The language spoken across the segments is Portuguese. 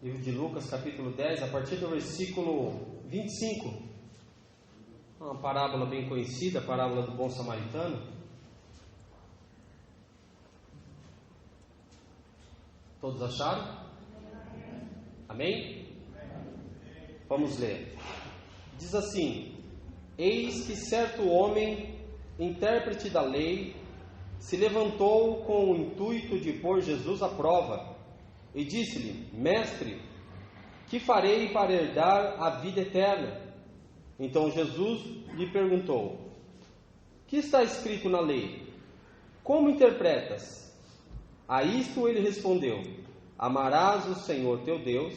Livro de Lucas, capítulo 10, a partir do versículo 25. Uma parábola bem conhecida, a parábola do bom samaritano. Todos acharam? Amém? Vamos ler. Diz assim: Eis que certo homem, intérprete da lei, se levantou com o intuito de pôr Jesus à prova, e disse-lhe: Mestre, que farei para herdar a vida eterna? Então Jesus lhe perguntou: Que está escrito na lei? Como interpretas? A isto ele respondeu: Amarás o Senhor teu Deus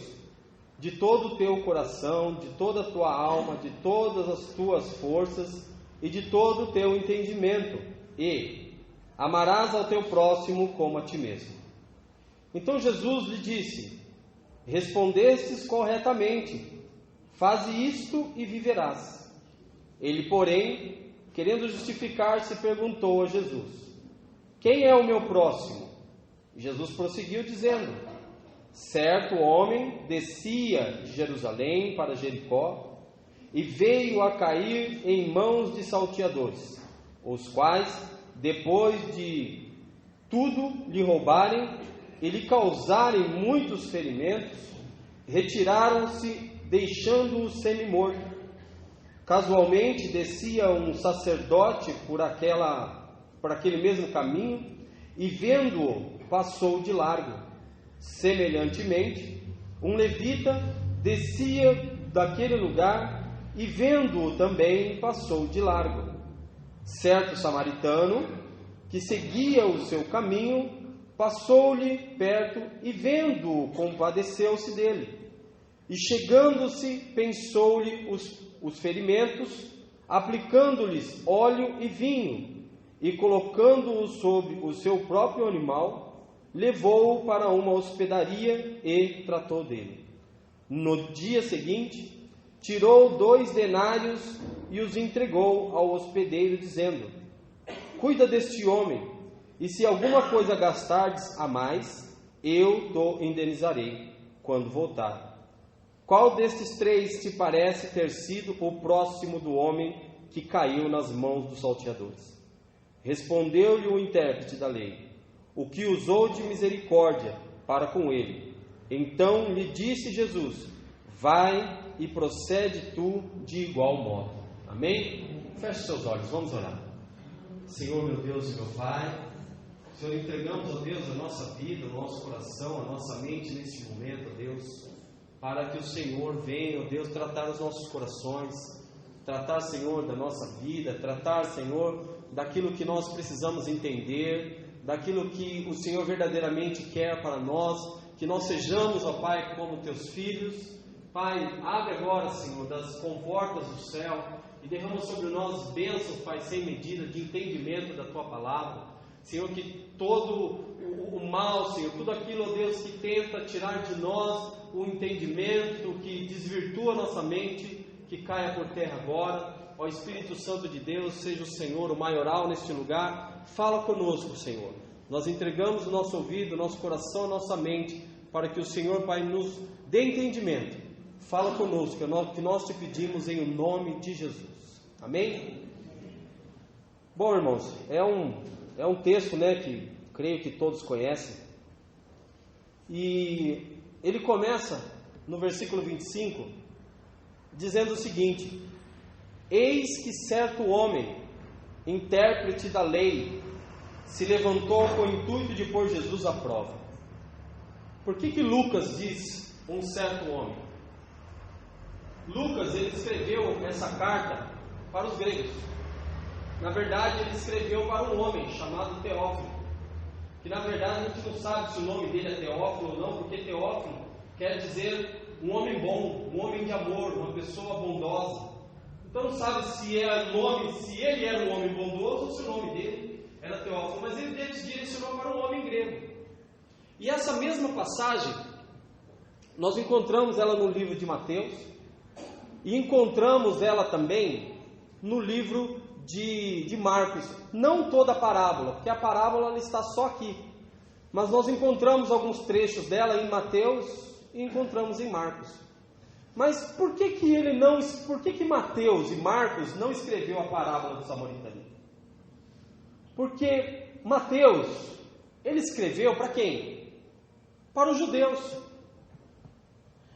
de todo o teu coração, de toda a tua alma, de todas as tuas forças e de todo o teu entendimento, e amarás ao teu próximo como a ti mesmo. Então Jesus lhe disse: Respondestes corretamente, faze isto e viverás. Ele, porém, querendo justificar-se, perguntou a Jesus: Quem é o meu próximo? Jesus prosseguiu dizendo: Certo homem descia de Jerusalém para Jericó e veio a cair em mãos de salteadores, os quais, depois de tudo lhe roubarem e lhe causarem muitos ferimentos, retiraram-se, deixando-o semi-morto. Casualmente descia um sacerdote por aquele mesmo caminho, e vendo-o, passou de largo. Semelhantemente, um levita descia daquele lugar, e vendo-o também, passou de largo. Certo samaritano, que seguia o seu caminho, passou-lhe perto e, vendo-o, compadeceu-se dele. E chegando-se, pensou-lhe os ferimentos, aplicando-lhes óleo e vinho, e colocando-o sobre o seu próprio animal, levou-o para uma hospedaria e tratou dele. No dia seguinte, tirou 2 denários e os entregou ao hospedeiro, dizendo: Cuida deste homem, e se alguma coisa gastardes a mais, eu te indenizarei quando voltar. Qual destes 3 te parece ter sido o próximo do homem que caiu nas mãos dos salteadores? Respondeu-lhe o intérprete da lei: O que usou de misericórdia para com ele. Então lhe disse Jesus: Vai e procede tu de igual modo. Amém? Feche seus olhos, vamos orar. Senhor, meu Deus e meu Pai, Senhor, entregamos, ó Deus, a nossa vida, o nosso coração, a nossa mente neste momento, ó Deus, para que o Senhor venha, ó Deus, tratar os nossos corações, tratar, Senhor, da nossa vida, tratar, Senhor, daquilo que nós precisamos entender, daquilo que o Senhor verdadeiramente quer para nós, que nós sejamos, ó Pai, como teus filhos. Pai, abre agora, Senhor, das comportas do céu e derrama sobre nós bênçãos, Pai, sem medida, de entendimento da Tua palavra. Senhor, que todo o mal, Senhor, tudo aquilo, ó Deus, que tenta tirar de nós o entendimento, que desvirtua a nossa mente, que caia por terra agora. Ó Espírito Santo de Deus, seja o Senhor o maioral neste lugar. Fala conosco, Senhor. Nós entregamos o nosso ouvido, o nosso coração, a nossa mente, para que o Senhor, Pai, nos dê entendimento. Fala conosco, que nós te pedimos em nome de Jesus. Amém? Bom, irmãos, é um texto, né, que creio que todos conhecem. E ele começa no versículo 25, dizendo o seguinte: Eis que certo homem, intérprete da lei, se levantou com o intuito de pôr Jesus à prova. Por que Lucas diz um certo homem? Lucas, ele escreveu essa carta para os gregos. Na verdade, ele escreveu para um homem chamado Teófilo, que na verdade a gente não sabe se o nome dele é Teófilo ou não, porque Teófilo quer dizer um homem bom, um homem de amor, uma pessoa bondosa. Então não sabe se ele era um homem bondoso ou se o nome dele era Teófilo, mas ele direcionou para um homem grego. E essa mesma passagem, nós encontramos ela no livro de Mateus, e encontramos ela também no livro de Marcos. Não toda a parábola, porque a parábola ela está só aqui, mas nós encontramos alguns trechos dela em Mateus e encontramos em Marcos. Mas por que Mateus e Marcos não escreveu a parábola do samaritano? Porque Mateus, ele escreveu para quem? Para os judeus.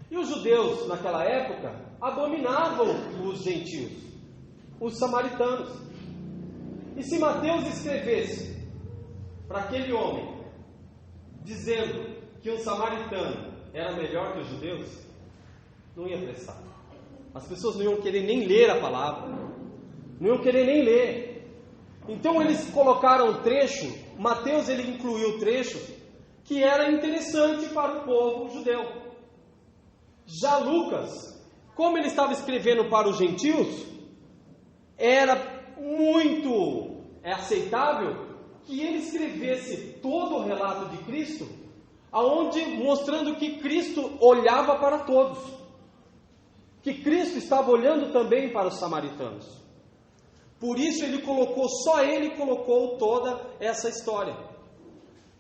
E os judeus, naquela época, abominavam os gentios, os samaritanos. E se Mateus escrevesse para aquele homem, dizendo que um samaritano era melhor que os judeus, não ia prestar. As pessoas não iam querer nem ler a palavra, não iam querer nem ler. Então eles colocaram um trecho, Mateus ele incluiu trechos que era interessante para o povo judeu. Já Lucas, como ele estava escrevendo para os gentios, era muito aceitável que ele escrevesse todo o relato de Cristo, mostrando que Cristo olhava para todos, que Cristo estava olhando também para os samaritanos. Por isso só ele colocou toda essa história.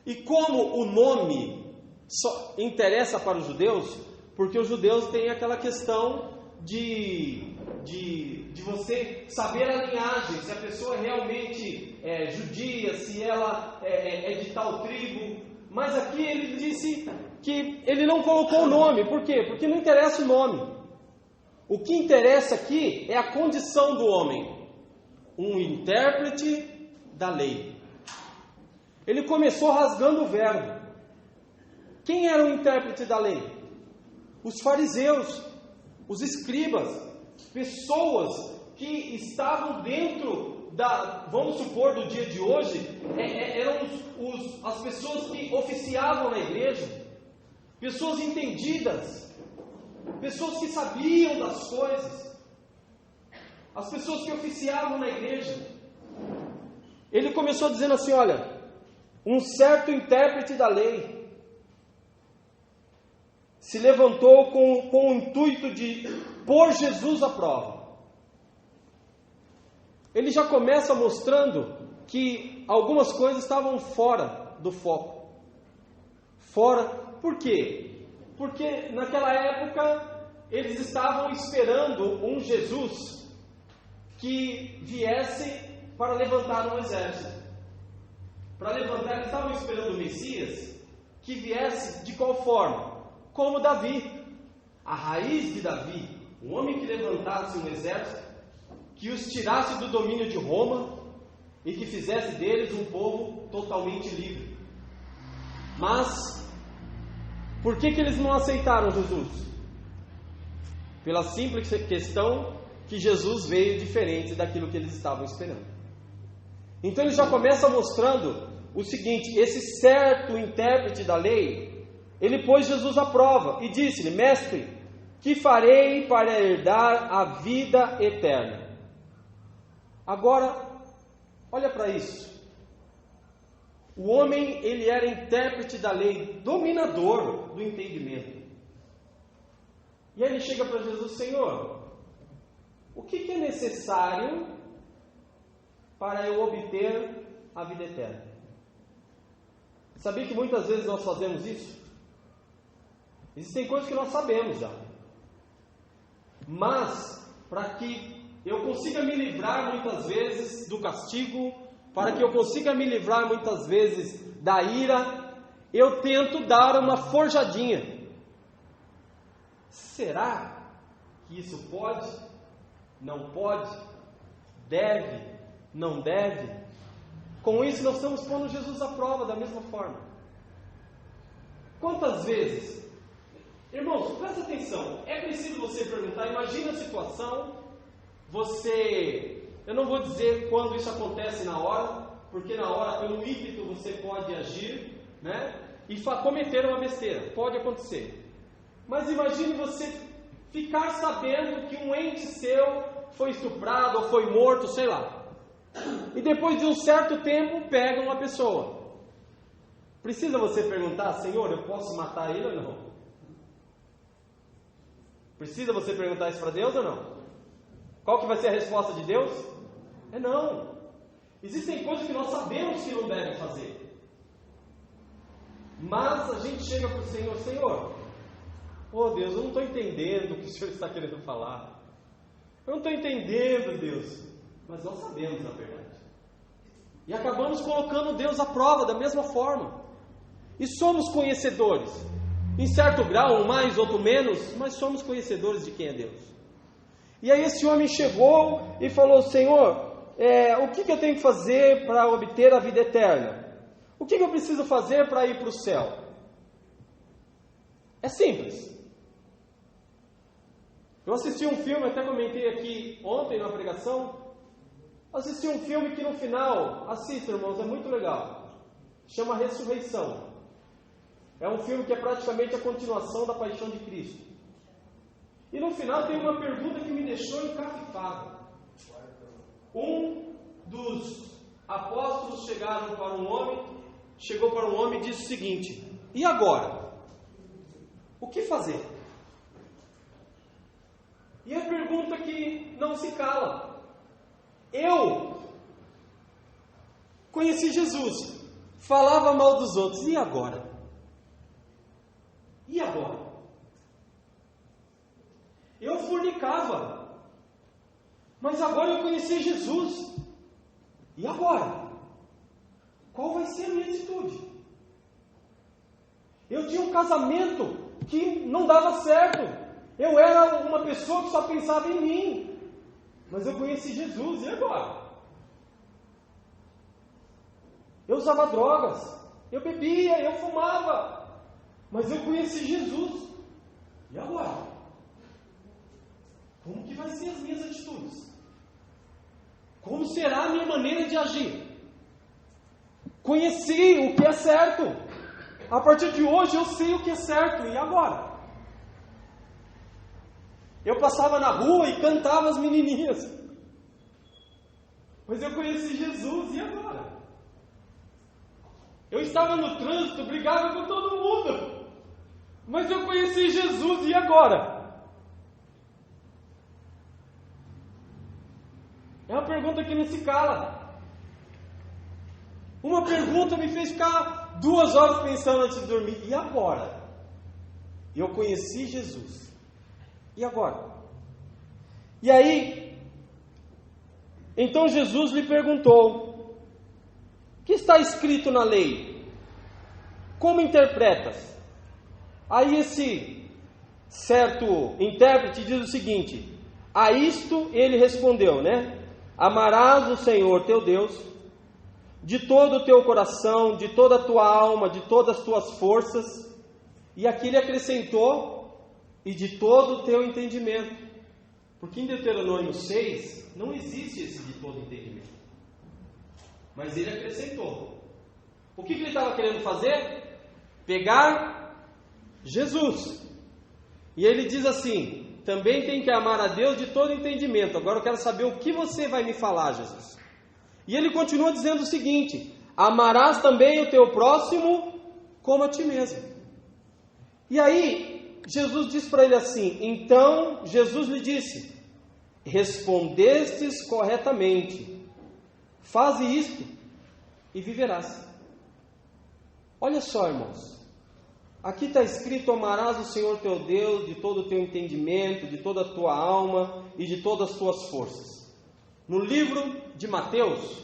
E como o nome só interessa para os judeus, porque os judeus têm aquela questão de você saber a linhagem, se a pessoa realmente é judia, se ela é de tal tribo. Mas aqui ele disse que ele não colocou o nome. Por quê? Porque não interessa o nome. O que interessa aqui é a condição do homem. Um intérprete da lei. Ele começou rasgando o verbo. Quem era o intérprete da lei? Os fariseus, os escribas, pessoas que estavam dentro vamos supor, do dia de hoje, eram as pessoas que oficiavam na igreja, pessoas entendidas, pessoas que sabiam das coisas, as pessoas que oficiavam na igreja. Ele começou dizendo assim: olha, um certo intérprete da lei se levantou com o intuito de pôr Jesus à prova. Ele já começa mostrando que algumas coisas estavam fora do foco. Fora, por quê? Porque naquela época eles estavam esperando um Jesus que viesse para levantar um exército. Eles estavam esperando o Messias que viesse de qual forma? Como Davi, a raiz de Davi, um homem que levantasse um exército, que os tirasse do domínio de Roma e que fizesse deles um povo totalmente livre. Mas, por que eles não aceitaram Jesus? Pela simples questão que Jesus veio diferente daquilo que eles estavam esperando. Então ele já começa mostrando o seguinte: esse certo intérprete da lei, ele pôs Jesus à prova e disse-lhe: mestre, que farei para herdar a vida eterna? Agora, olha para isso. O homem, ele era intérprete da lei, dominador do entendimento. E aí ele chega para Jesus: Senhor, o que é necessário para eu obter a vida eterna? Sabia que muitas vezes nós fazemos isso? Existem coisas que nós sabemos já. Mas, para que eu consiga me livrar muitas vezes do castigo, para que eu consiga me livrar muitas vezes da ira, eu tento dar uma forjadinha. Será que isso pode? Não pode? Deve? Não deve? Com isso nós estamos pondo Jesus à prova da mesma forma. Quantas vezes? Irmãos, presta atenção, é preciso você perguntar. Imagina a situação, eu não vou dizer quando isso acontece na hora, porque na hora, pelo ímpeto, você pode agir, e cometer uma besteira, pode acontecer. Mas imagine você ficar sabendo que um ente seu foi estuprado ou foi morto, sei lá, e depois de um certo tempo pega uma pessoa. Precisa você perguntar: Senhor, eu posso matar ele ou não? Precisa você perguntar isso para Deus ou não? Qual que vai ser a resposta de Deus? É não. Existem coisas que nós sabemos que não devem fazer. Mas a gente chega para o Senhor: Senhor, Oh Deus, eu não estou entendendo o que o Senhor está querendo falar. Eu não estou entendendo, Deus. Mas nós sabemos a verdade. E acabamos colocando Deus à prova da mesma forma. E somos conhecedores. Em certo grau, um mais, outro menos, mas somos conhecedores de quem é Deus. E aí esse homem chegou e falou: Senhor, o que eu tenho que fazer para obter a vida eterna? O que eu preciso fazer para ir para o céu? É simples. Eu assisti um filme, até comentei aqui ontem na pregação. Assisti um filme que no final, assista, irmãos, é muito legal. Chama Ressurreição. É um filme que é praticamente a continuação da Paixão de Cristo. E no final tem uma pergunta que me deixou encafifado. Um dos apóstolos chegou para um homem e disse o seguinte: e agora? O que fazer? E a pergunta que não se cala. Eu conheci Jesus, falava mal dos outros, e agora? E agora? Eu fornicava, mas agora eu conheci Jesus, e agora? Qual vai ser a minha atitude? Eu tinha um casamento que não dava certo, eu era uma pessoa que só pensava em mim, mas eu conheci Jesus, e agora? Eu usava drogas, eu bebia, eu fumava, mas eu conheci Jesus, e agora? Como que vai ser as minhas atitudes? Como será a minha maneira de agir? Conheci o que é certo, a partir de hoje eu sei o que é certo, e agora? Eu passava na rua e cantava as menininhas, mas eu conheci Jesus, e agora? Eu estava no trânsito, brigava com todo mundo, mas eu conheci Jesus, e agora? É uma pergunta que não se cala. Uma pergunta me fez ficar 2 horas pensando antes de dormir, e agora? Eu conheci Jesus, e agora? E aí, então Jesus lhe perguntou: o que está escrito na lei? Como interpretas? Aí esse certo intérprete diz o seguinte: a isto ele respondeu, amarás o Senhor teu Deus de todo o teu coração, de toda a tua alma, de todas as tuas forças. E aqui ele acrescentou: e de todo o teu entendimento. Porque em Deuteronômio 6 não existe esse de todo entendimento. Mas ele acrescentou. O que ele estava querendo fazer? Pegar Jesus. E ele diz assim: também tem que amar a Deus de todo entendimento. Agora eu quero saber o que você vai me falar, Jesus. E ele continua dizendo o seguinte: amarás também o teu próximo como a ti mesmo. E aí Jesus diz para ele assim: então Jesus lhe disse: respondestes corretamente, faze isto e viverás. Olha só, irmãos, aqui está escrito: amarás o Senhor teu Deus de todo o teu entendimento, de toda a tua alma e de todas as tuas forças. No livro de Mateus,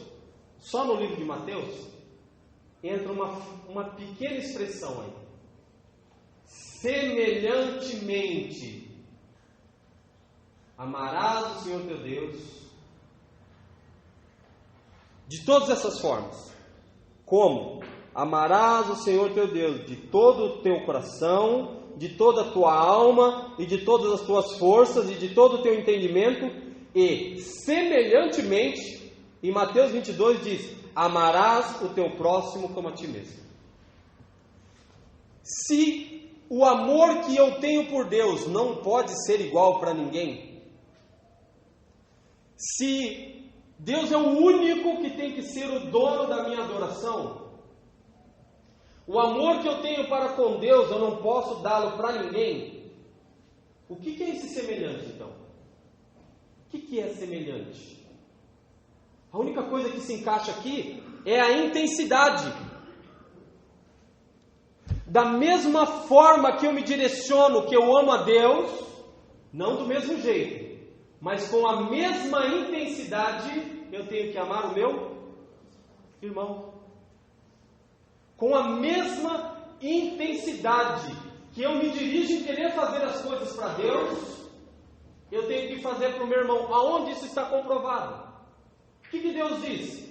só no livro de Mateus, entra uma pequena expressão aí: semelhantemente. Amarás o Senhor teu Deus de todas essas formas. Como? Amarás o Senhor teu Deus de todo o teu coração, de toda a tua alma e de todas as tuas forças e de todo o teu entendimento. E semelhantemente, em Mateus 22 diz: amarás o teu próximo como a ti mesmo. Se o amor que eu tenho por Deus não pode ser igual para ninguém, se Deus é o único que tem que ser o dono da minha adoração, o amor que eu tenho para com Deus eu não posso dá-lo para ninguém, o que é esse semelhante então? O que é semelhante? A única coisa que se encaixa aqui é a intensidade. Da mesma forma que eu me direciono, que eu amo a Deus, não do mesmo jeito, mas com a mesma intensidade, eu tenho que amar o meu irmão. Com a mesma intensidade que eu me dirijo em querer fazer as coisas para Deus, eu tenho que fazer para o meu irmão. Aonde isso está comprovado? O que Deus diz?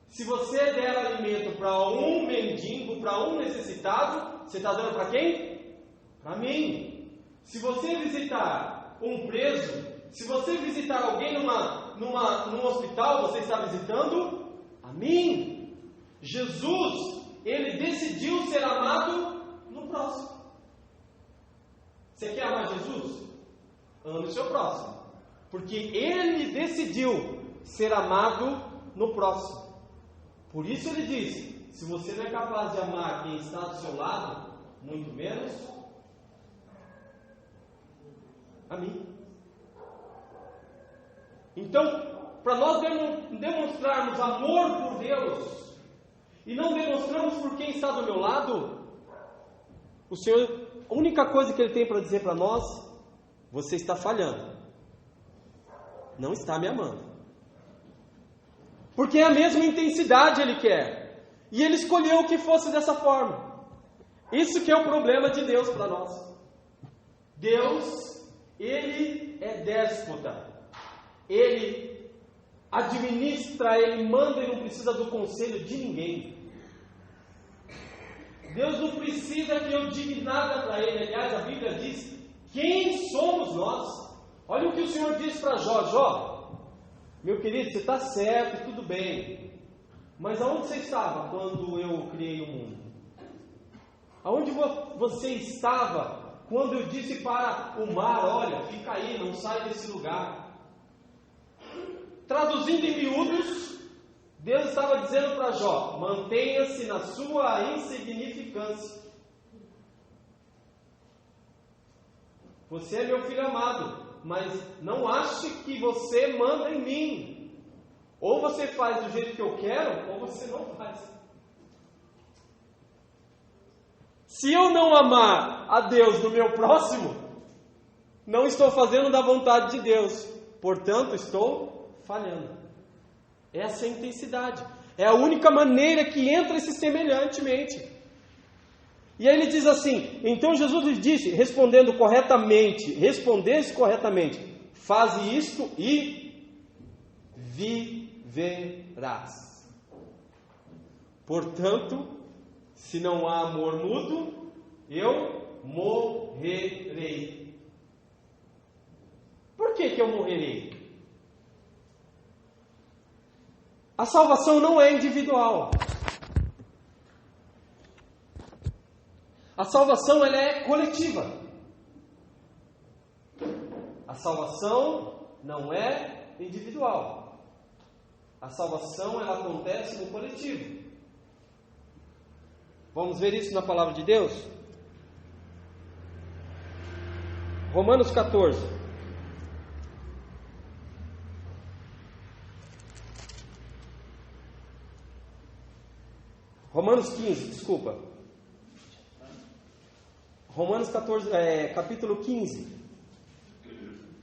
Se você der alimento para um mendigo, para um necessitado, você está dando para quem? Para mim. Se você visitar um preso, se você visitar alguém num hospital, você está visitando a mim. Jesus, ele decidiu ser amado no próximo. Você quer amar Jesus? Ame o seu próximo. Porque ele decidiu ser amado no próximo. Por isso ele diz: se você não é capaz de amar quem está do seu lado, muito menos a mim. Então, para nós demonstrarmos amor por Deus, e não demonstramos por quem está do meu lado, o Senhor, a única coisa que Ele tem para dizer para nós: você está falhando, não está me amando. Porque é a mesma intensidade Ele quer, e Ele escolheu que fosse dessa forma. Isso que é o problema de Deus para nós. Deus, Ele é déspota, Ele administra, Ele manda e não precisa do conselho de ninguém. Deus não precisa que eu diga nada para Ele. Aliás, a Bíblia diz: quem somos nós? Olha o que o Senhor diz para Jó: Jó, meu querido, você está certo, tudo bem, mas aonde você estava quando eu criei o mundo? Aonde você estava quando eu disse para o mar: olha, fica aí, não sai desse lugar? Traduzindo em miúdos, Deus estava dizendo para Jó: mantenha-se na sua insignificância. Você é meu filho amado, mas não ache que você manda em mim. Ou você faz do jeito que eu quero, ou você não faz. Se eu não amar a Deus no meu próximo, não estou fazendo da vontade de Deus. Portanto, estou falhando. Essa é a intensidade. É a única maneira que entra esse semelhantemente. E aí ele diz assim: então Jesus lhe disse, respondesse corretamente, faze isto e viverás. Portanto, se não há amor mútuo, eu morrerei. Por que eu morrerei? A salvação não é individual. A salvação, ela é coletiva. A salvação não é individual. A salvação, ela acontece no coletivo. Vamos ver isso na palavra de Deus? Romanos 14. Romanos 15, desculpa. Romanos 14, capítulo 15,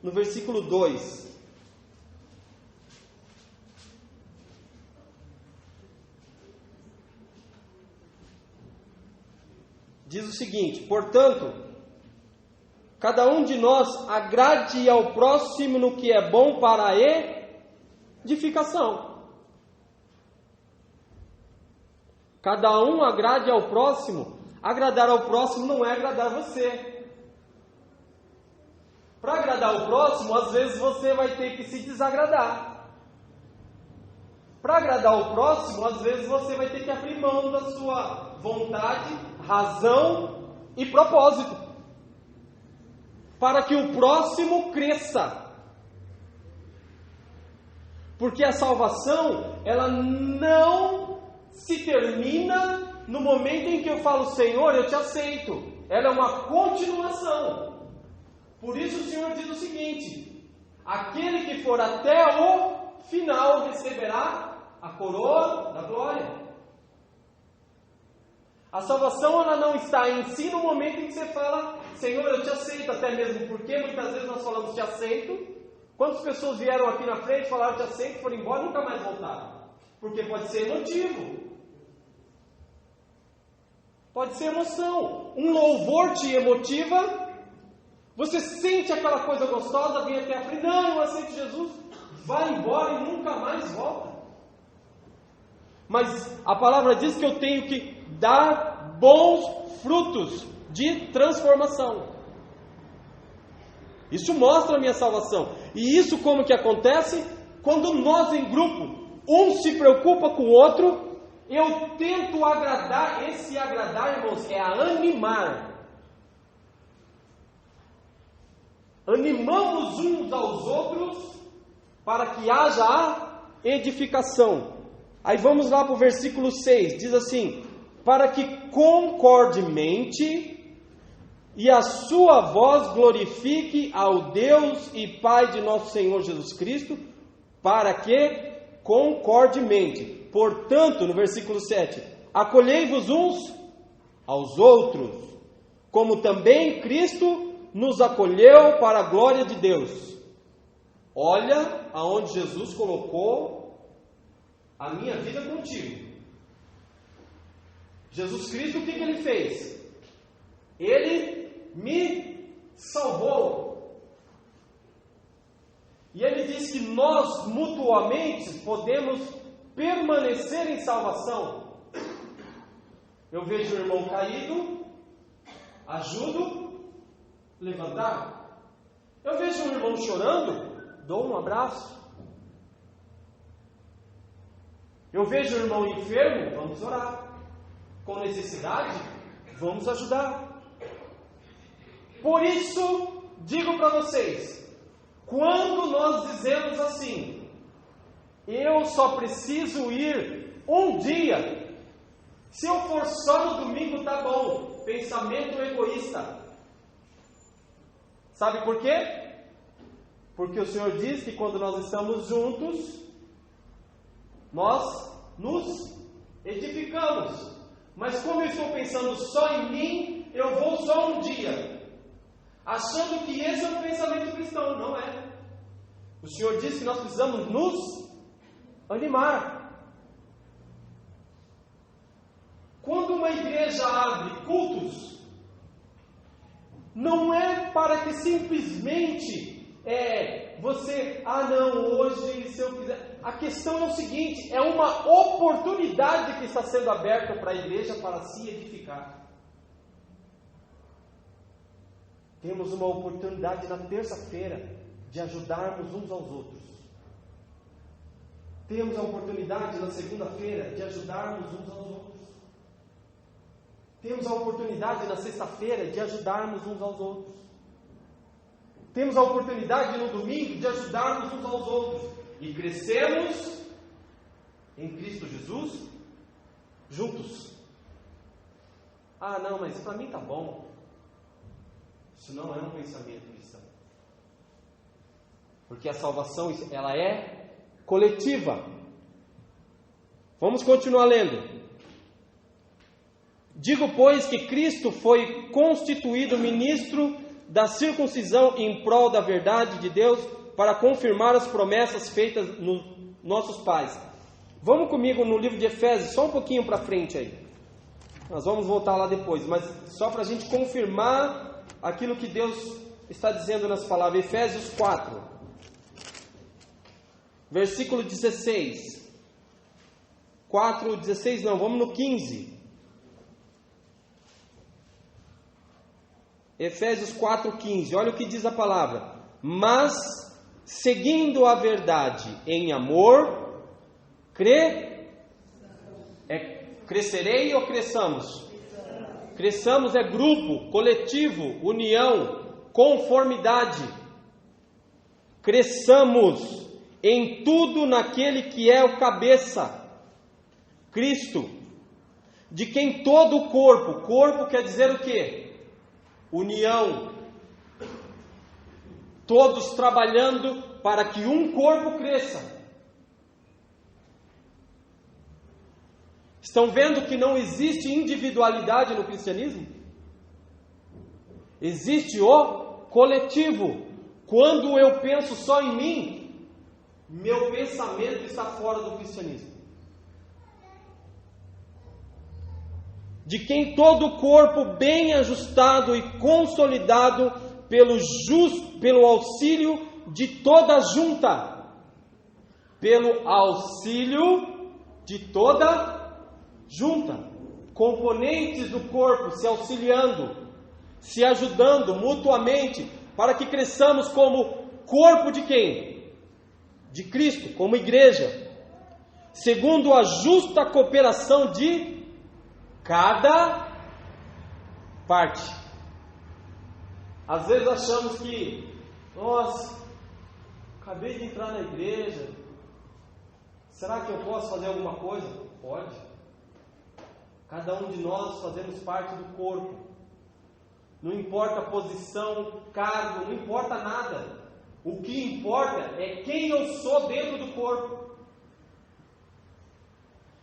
no versículo 2. Diz o seguinte: portanto, cada um de nós agrade ao próximo no que é bom para a edificação. Cada um agrade ao próximo. Agradar ao próximo não é agradar você. Para agradar o próximo, às vezes você vai ter que se desagradar. Para agradar o próximo, às vezes você vai ter que abrir mão da sua vontade, razão e propósito, para que o próximo cresça. Porque a salvação, ela não se termina no momento em que eu falo: Senhor, eu te aceito. Ela é uma continuação. Por isso o Senhor diz o seguinte: aquele que for até o final receberá a coroa da glória. A salvação, ela não está em si no momento em que você fala, Senhor, eu te aceito, até mesmo porque muitas vezes nós falamos te aceito. Quantas pessoas vieram aqui na frente, falaram te aceito, foram embora e nunca mais voltaram? Porque pode ser emotivo. Pode ser emoção. Um louvor te emotiva. Você sente aquela coisa gostosa, vem até a frente, não, eu aceito Jesus. Vai embora e nunca mais volta. Mas a palavra diz que eu tenho que dar bons frutos de transformação. Isso mostra a minha salvação. E isso como que acontece? Quando nós em grupo, um se preocupa com o outro, eu tento agradar. Esse agradar, irmãos, é a animar. Animamos uns aos outros para que haja a edificação. Aí vamos lá para o versículo 6, diz assim: para que concordemente e a sua voz glorifique ao Deus e Pai de nosso Senhor Jesus Cristo, para que concordemente. Portanto, no versículo 7, acolhei-vos uns aos outros, como também Cristo nos acolheu para a glória de Deus. Olha aonde Jesus colocou a minha vida contigo. Jesus Cristo, o que ele fez? Ele me salvou. E ele diz que nós mutuamente podemos permanecer em salvação. Eu vejo o irmão caído, ajudo, levantar. Eu vejo um irmão chorando, dou um abraço. Eu vejo o irmão enfermo, vamos orar. Com necessidade, vamos ajudar. Por isso, digo para vocês, quando nós dizemos assim, eu só preciso ir um dia, se eu for só no domingo tá bom, pensamento egoísta. Sabe por quê? Porque o Senhor diz que quando nós estamos juntos, nós nos edificamos. Mas como eu estou pensando só em mim, eu vou só um dia, achando que esse é o pensamento cristão. Não é. O Senhor diz que nós precisamos nos animar. Quando uma igreja abre cultos, não é para que simplesmente você, não, hoje se eu quiser. A questão é o seguinte, é uma oportunidade que está sendo aberta para a igreja para se edificar. Temos uma oportunidade na terça-feira de ajudarmos uns aos outros. Temos a oportunidade na segunda-feira de ajudarmos uns aos outros. Temos a oportunidade na sexta-feira de ajudarmos uns aos outros. Temos a oportunidade no domingo de ajudarmos uns aos outros. E crescemos em Cristo Jesus juntos. Não, mas para mim está bom. Isso não é um pensamento cristão. Porque a salvação, ela é coletiva. Vamos continuar lendo. Digo, pois, que Cristo foi constituído ministro da circuncisão em prol da verdade de Deus, para confirmar as promessas feitas nos nossos pais. Vamos comigo no livro de Efésios, só um pouquinho para frente aí. Nós vamos voltar lá depois, mas só para a gente confirmar aquilo que Deus está dizendo nas palavras. Efésios 4, versículo 16. 4, 16 não, vamos no 15. Efésios 4, 15. Olha o que diz a palavra. Mas, seguindo a verdade em amor, crescerei ou cresçamos? Cresçamos é grupo, coletivo, união, conformidade. Cresçamos em tudo naquele que é o cabeça, Cristo, de quem todo o corpo quer dizer o quê? União. Todos trabalhando para que um corpo cresça. Estão vendo que não existe individualidade no cristianismo? Existe o coletivo. Quando eu penso só em mim, meu pensamento está fora do cristianismo. De quem todo o corpo bem ajustado e consolidado pelo auxílio de toda a junta. Pelo auxílio de toda junta. Componentes do corpo se auxiliando, se ajudando mutuamente, para que cresçamos como corpo de quem? De Cristo, como igreja. Segundo a justa cooperação de cada parte. Às vezes achamos que, nossa, acabei de entrar na igreja, será que eu posso fazer alguma coisa? Pode. Cada um de nós fazemos parte do corpo. Não importa a posição, cargo, não importa nada. O que importa é quem eu sou dentro do corpo.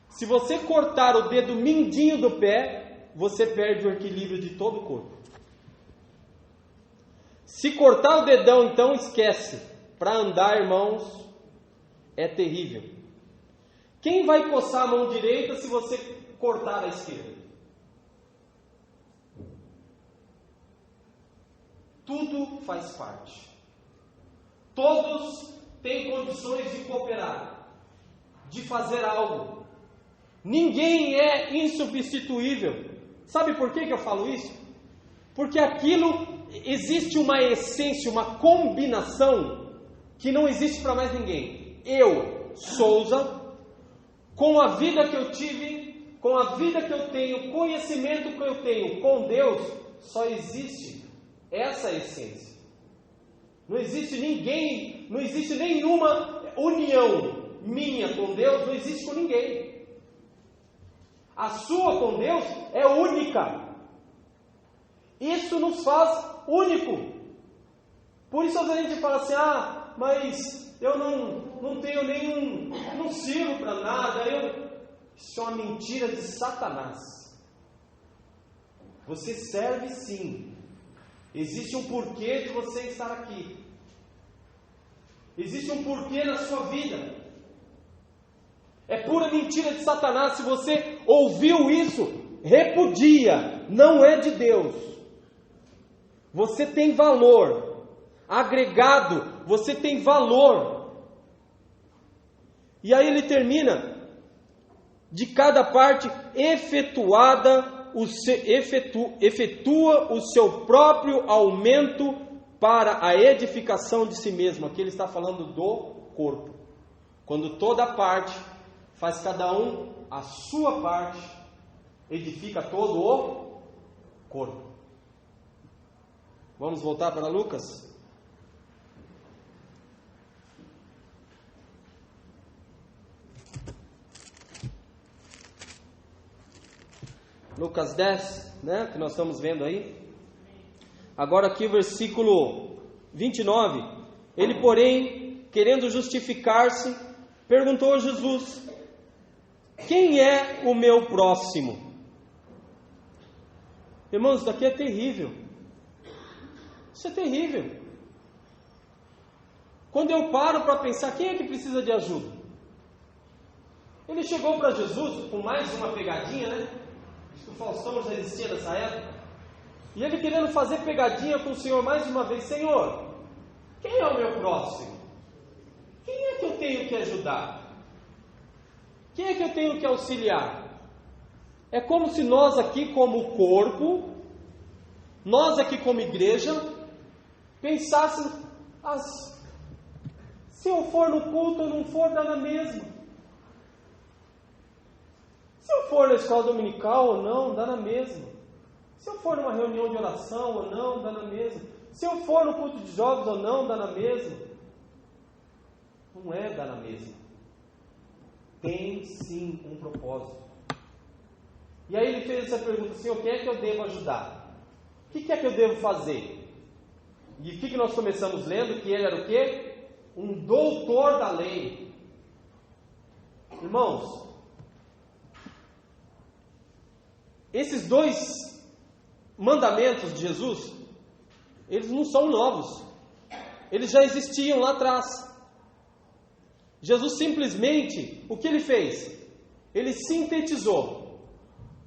Se você cortar o dedo mindinho do pé, você perde o equilíbrio de todo o corpo. Se cortar o dedão, então esquece. Para andar, irmãos, é terrível. Quem vai coçar a mão direita se você cortar a esquerda? Tudo faz parte. Todos têm condições de cooperar, de fazer algo. Ninguém é insubstituível. Sabe por que eu falo isso? Porque aquilo, existe uma essência, uma combinação que não existe para mais ninguém. Eu, Souza, com a vida que eu tive, com a vida que eu tenho, conhecimento que eu tenho com Deus, só existe essa essência. Não existe ninguém, não existe nenhuma união minha com Deus, não existe com ninguém. A sua com Deus é única. Isso nos faz único. Por isso a gente fala assim, mas eu não tenho nenhum, não sirvo para nada. Isso é uma mentira de Satanás. Você serve sim. Existe um porquê de você estar aqui. Existe um porquê na sua vida. É pura mentira de Satanás. Se você ouviu isso, repudia. Não é de Deus. Você tem valor. Agregado, você tem valor. E aí ele termina. De cada parte efetua o seu próprio aumento para a edificação de si mesmo. Aqui ele está falando do corpo. Quando toda parte faz cada um a sua parte, edifica todo o corpo. Vamos voltar para Lucas? Lucas 10, né, que nós estamos vendo aí. Agora aqui o versículo 29. Ele, porém, querendo justificar-se, perguntou a Jesus: quem é o meu próximo? Irmãos, isso daqui é terrível. Isso é terrível. Quando eu paro para pensar, quem é que precisa de ajuda? Ele chegou para Jesus com mais uma pegadinha, né? Acho que o Faustão já existia nessa época. E ele querendo fazer pegadinha com o Senhor mais uma vez. Senhor, quem é o meu próximo? Quem é que eu tenho que ajudar? Quem é que eu tenho que auxiliar? É como se nós aqui como corpo, nós aqui como igreja, pensássemos, se eu for no culto ou não for, dá na mesma. Se eu for na escola dominical ou não, dá na mesma. Se eu for numa reunião de oração ou não, dá na mesma. Se eu for no culto de jovens ou não, dá na mesma. Não é dá na mesma. Tem sim um propósito. E aí ele fez essa pergunta: Senhor, quem é que eu devo ajudar? O que é que eu devo fazer? E o que nós começamos lendo? Que ele era o quê? Um doutor da lei. Irmãos, esses 2 mandamentos de Jesus, eles não são novos. Eles já existiam lá atrás. Jesus simplesmente, o que ele fez? Ele sintetizou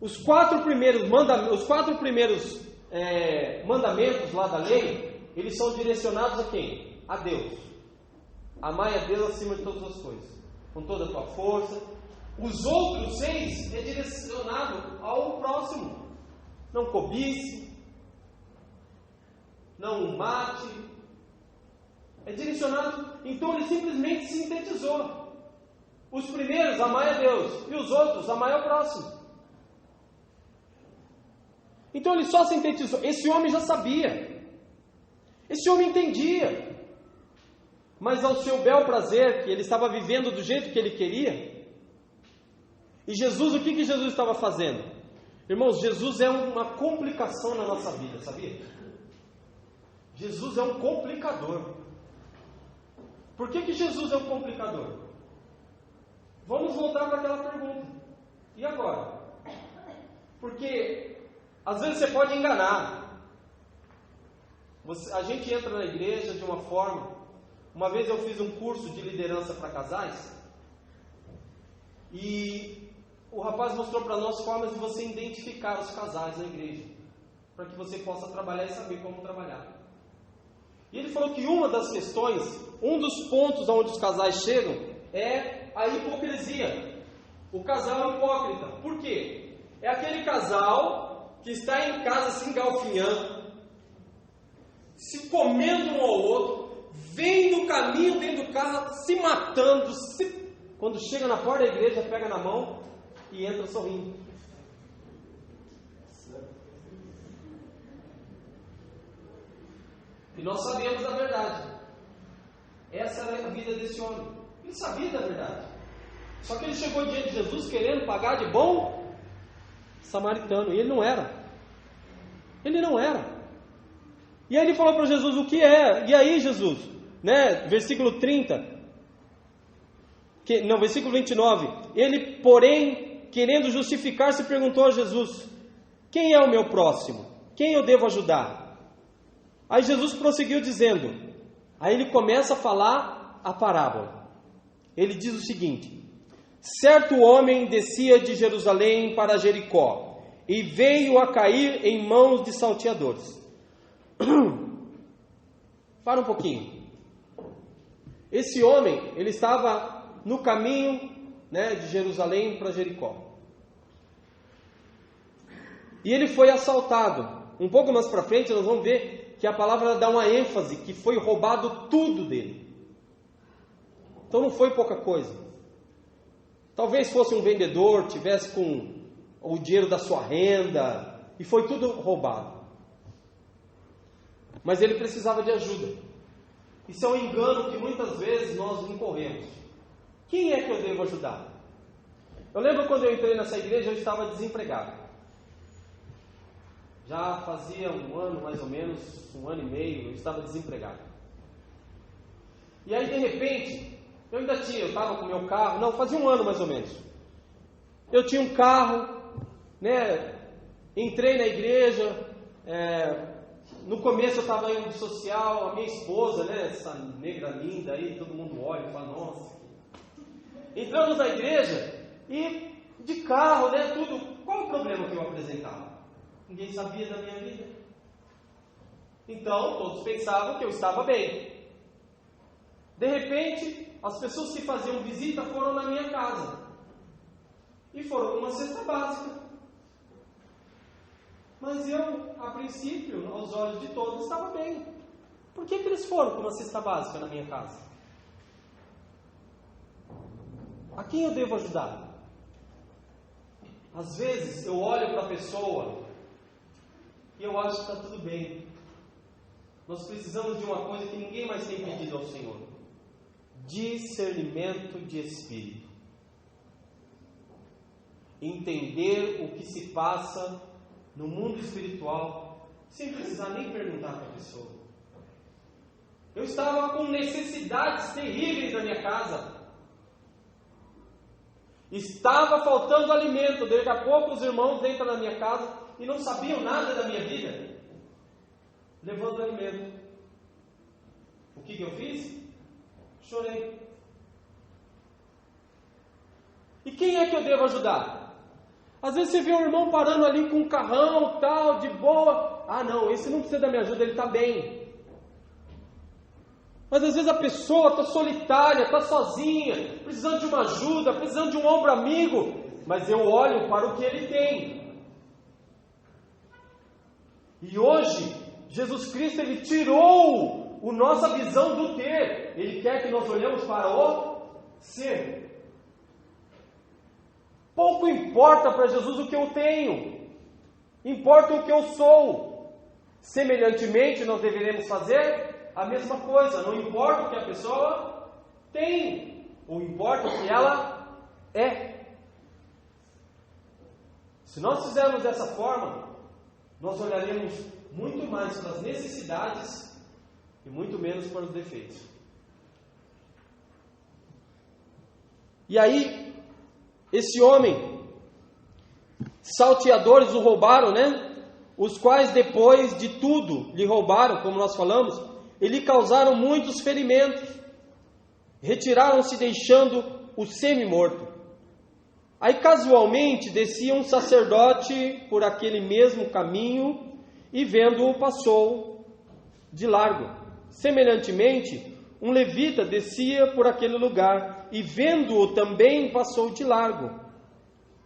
os 4 primeiros mandamentos lá da lei. Eles são direcionados a quem? A Deus. Amai a Deus acima de todas as coisas, com toda a tua força. Os outros 6 é direcionado ao próximo. Não cobice, não mate. É direcionado. Então ele simplesmente sintetizou. Os primeiros, amai a Deus, e os outros, amai ao próximo. Então ele só sintetizou. Esse homem já sabia. Esse homem entendia. Mas ao seu bel prazer, que ele estava vivendo do jeito que ele queria. E Jesus, o que Jesus estava fazendo? Irmãos, Jesus é uma complicação na nossa vida, sabia? Jesus é um complicador. Por que Jesus é um complicador? Vamos voltar para aquela pergunta. E agora? Porque às vezes você pode enganar. A gente entra na igreja de uma forma. Uma vez eu fiz um curso de liderança para casais. E o rapaz mostrou para nós formas de você identificar os casais na igreja. Para que você possa trabalhar e saber como trabalhar. E ele falou que uma das questões, um dos pontos onde os casais chegam, é a hipocrisia. O casal hipócrita. Por quê? É aquele casal que está em casa se engalfinhando, se comendo um ao outro, vem no caminho dentro do carro, se matando, quando chega na porta da igreja, pega na mão e entra sorrindo. E nós sabemos da verdade. Essa era a vida desse homem. Ele sabia da verdade. Só que ele chegou diante de Jesus querendo pagar de bom samaritano. E ele não era. Ele não era. E aí ele falou para Jesus: o que é? E aí, Jesus? Versículo 30. Versículo 29. Ele, porém, querendo justificar-se, perguntou a Jesus: quem é o meu próximo? Quem eu devo ajudar? Aí Jesus prosseguiu dizendo, aí ele começa a falar a parábola. Ele diz o seguinte: certo homem descia de Jerusalém para Jericó e veio a cair em mãos de salteadores. Para um pouquinho. Esse homem, ele estava no caminho, de Jerusalém para Jericó. E ele foi assaltado. Um pouco mais para frente nós vamos ver que a palavra dá uma ênfase, que foi roubado tudo dele. Então não foi pouca coisa. Talvez fosse um vendedor, tivesse com o dinheiro da sua renda, e foi tudo roubado. Mas ele precisava de ajuda. Isso é um engano que muitas vezes nós incorremos. Quem é que eu devo ajudar? Eu lembro quando eu entrei nessa igreja, eu estava desempregado. Já fazia um ano, mais ou menos, 1 ano e meio, eu estava desempregado. E aí, de repente, eu estava com o meu carro, fazia 1 ano mais ou menos. Eu tinha um carro, entrei na igreja, no começo eu estava indo de social, a minha esposa, essa negra linda aí, todo mundo olha e fala, nossa. Entramos na igreja e de carro, tudo. Qual o problema que eu apresentava? Ninguém sabia da minha vida. Então, todos pensavam que eu estava bem. De repente, as pessoas que faziam visita foram na minha casa. E foram com uma cesta básica. Mas eu, a princípio, aos olhos de todos, estava bem. Por que eles foram com uma cesta básica na minha casa? A quem eu devo ajudar? Às vezes, eu olho para a pessoa e eu acho que está tudo bem. Nós precisamos de uma coisa que ninguém mais tem pedido ao Senhor: discernimento de espírito. Entender o que se passa no mundo espiritual, sem precisar nem perguntar para a pessoa. Eu estava com necessidades terríveis na minha casa. Estava faltando alimento. Daqui a pouco os irmãos entram na minha casa e não sabiam nada da minha vida, levando alimento. O que eu fiz? Chorei. E quem é que eu devo ajudar? Às vezes você vê um irmão parando ali com um carrão, tal, de boa. Ah não, esse não precisa da minha ajuda, ele está bem. Mas às vezes a pessoa está solitária, está sozinha, precisando de uma ajuda, precisando de um ombro amigo. Mas eu olho para o que ele tem. E hoje, Jesus Cristo, Ele tirou a nossa visão do ter. Ele quer que nós olhemos para o ser. Pouco importa para Jesus o que eu tenho, importa o que eu sou. Semelhantemente, nós deveremos fazer a mesma coisa. Não importa o que a pessoa tem, ou importa o que ela é. Se nós fizermos dessa forma, nós olharemos muito mais para as necessidades e muito menos para os defeitos. E aí, esse homem, salteadores o roubaram, né? Os quais depois de tudo lhe roubaram, como nós falamos, e lhe causaram muitos ferimentos. Retiraram-se deixando o semi-morto. Aí casualmente descia um sacerdote por aquele mesmo caminho e vendo-o passou de largo. Semelhantemente, um levita descia por aquele lugar e vendo-o também passou de largo.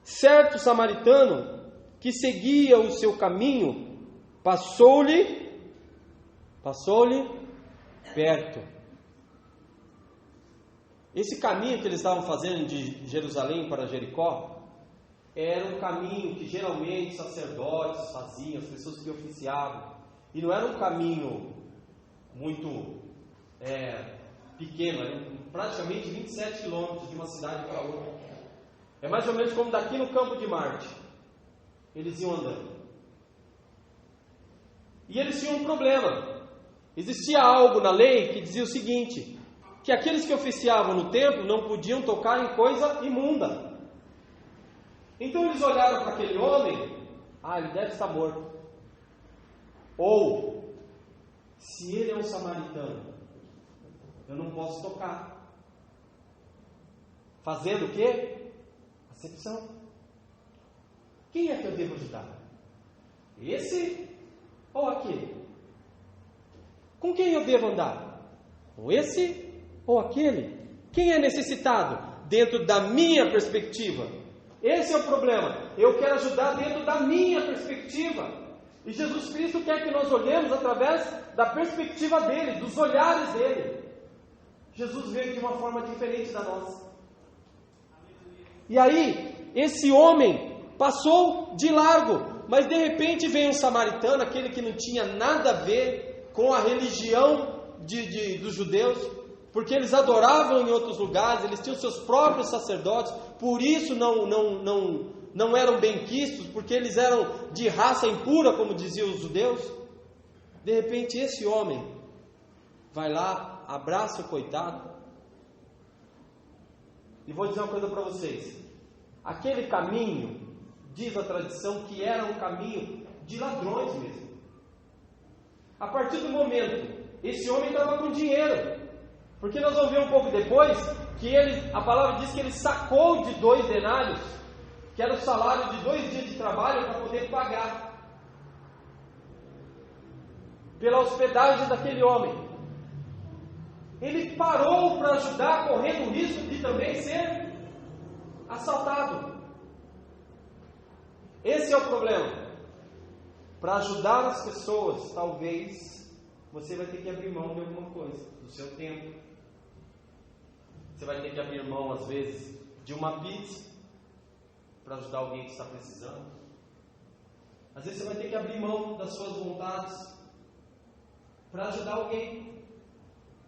Certo samaritano que seguia o seu caminho passou-lhe perto. Esse caminho que eles estavam fazendo de Jerusalém para Jericó era um caminho que geralmente sacerdotes faziam, as pessoas que oficiavam, e não era um caminho muito pequeno, era praticamente 27 quilômetros de uma cidade para outra. É mais ou menos como daqui no Campo de Marte. Eles iam andando. E eles tinham um problema. Existia algo na lei que dizia o seguinte, que aqueles que oficiavam no templo não podiam tocar em coisa imunda. Então eles olharam para aquele homem, ele deve estar morto. Ou, se ele é um samaritano, eu não posso tocar. Fazendo o quê? Acepção. Quem é que eu devo ajudar? Esse ou aquele? Com quem eu devo andar? Com esse ou aquele? Quem é necessitado? Dentro da minha perspectiva. Esse é o problema. Eu quero ajudar dentro da minha perspectiva. E Jesus Cristo quer que nós olhemos através da perspectiva dele, dos olhares dele. Jesus veio de uma forma diferente da nossa. E aí, esse homem passou de largo, mas de repente veio um samaritano, aquele que não tinha nada a ver com a religião dos judeus, porque eles adoravam em outros lugares, eles tinham seus próprios sacerdotes, por isso não eram benquistos, porque eles eram de raça impura, como diziam os judeus. De repente esse homem vai lá, abraça o coitado, e vou dizer uma coisa para vocês, aquele caminho, diz a tradição, que era um caminho de ladrões mesmo. A partir do momento, esse homem estava com dinheiro, porque nós vamos ver um pouco depois, que a palavra diz que ele sacou de 2 denários, que era o salário de 2 dias de trabalho, para poder pagar pela hospedagem daquele homem. Ele parou para ajudar, correndo o risco de também ser assaltado. Esse é o problema. Para ajudar as pessoas, talvez você vai ter que abrir mão de alguma coisa, do seu tempo. Você vai ter que abrir mão, às vezes, de uma pizza para ajudar alguém que está precisando. Às vezes você vai ter que abrir mão das suas vontades para ajudar alguém,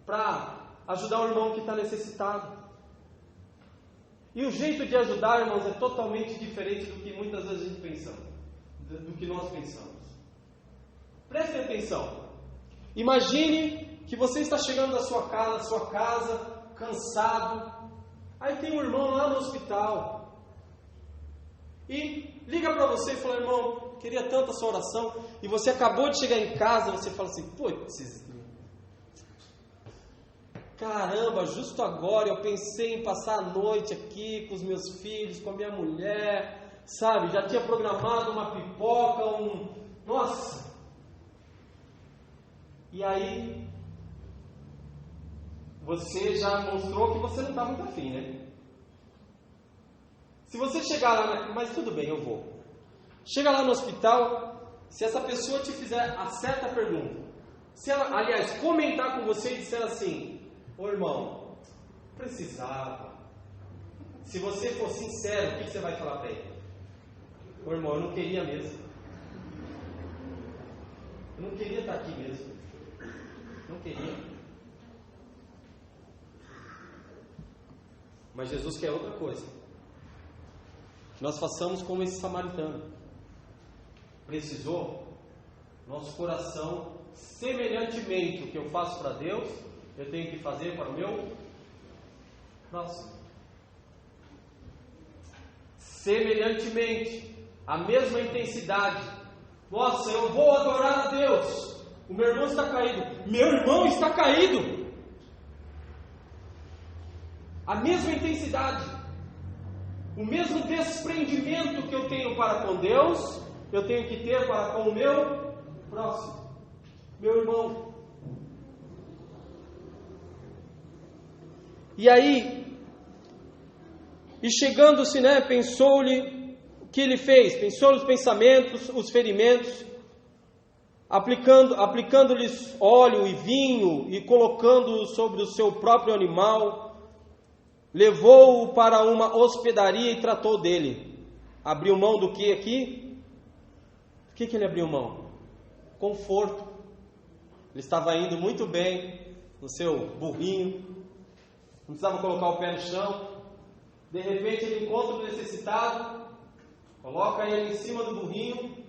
para ajudar um irmão que está necessitado. E o jeito de ajudar, irmãos, é totalmente diferente do que muitas vezes a gente pensa, do que nós pensamos. Prestem atenção. Imagine que você está chegando na sua casa, cansado. Aí tem um irmão lá no hospital. e liga para você e fala: irmão, queria tanto a sua oração, e você acabou de chegar em casa, você fala assim: putz, caramba, justo agora eu pensei em passar a noite aqui com os meus filhos, com a minha mulher, sabe, já tinha programado uma pipoca, nossa. E aí você já mostrou que você não está muito afim, né? Se você chegar lá, mas tudo bem, eu vou. Chega lá no hospital, se essa pessoa te fizer a certa pergunta, se ela, aliás, comentar com você e disser assim: ô irmão, precisava. Se você for sincero, o que você vai falar para ele? Ô irmão, eu não queria mesmo. Eu não queria estar aqui mesmo. Não queria. Mas Jesus quer outra coisa. Que nós façamos como esse samaritano. Precisou? Nosso coração, semelhantemente o que eu faço para Deus, eu tenho que fazer para o meu próximo. Semelhantemente, a mesma intensidade. Nossa, eu vou adorar a Deus. O meu irmão está caído. Meu irmão está caído. A mesma intensidade, o mesmo desprendimento que eu tenho para com Deus, eu tenho que ter para com o meu próximo, meu irmão. E aí, e chegando-se, pensou-lhe o que ele fez, pensou-lhe os pensamentos, os ferimentos, aplicando-lhes óleo e vinho e colocando-o sobre o seu próprio animal, levou-o para uma hospedaria e tratou dele. Abriu mão do que aqui? Do que ele abriu mão? Conforto. Ele estava indo muito bem no seu burrinho, não precisava colocar o pé no chão. De repente ele encontra o necessitado, coloca ele em cima do burrinho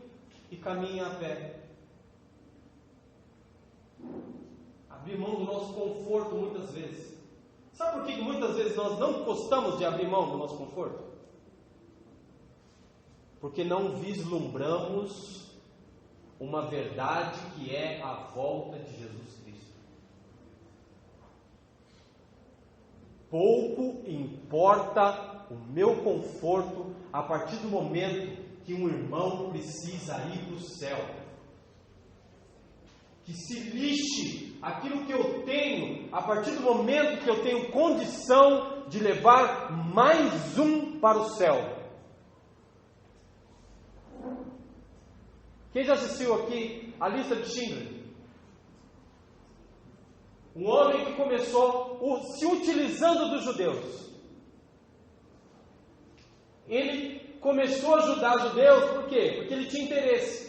e caminha a pé. Abrir mão do nosso conforto muitas vezes. Sabe por que muitas vezes nós não gostamos de abrir mão do nosso conforto? Porque não vislumbramos uma verdade que é a volta de Jesus Cristo. Pouco importa o meu conforto a partir do momento que um irmão precisa ir para o céu. Que se lixe aquilo que eu tenho, a partir do momento que eu tenho condição de levar mais um para o céu. Quem já assistiu aqui a lista de Schindler? Um homem que começou se utilizando dos judeus. Ele começou a ajudar os judeus, por quê? Porque ele tinha interesse.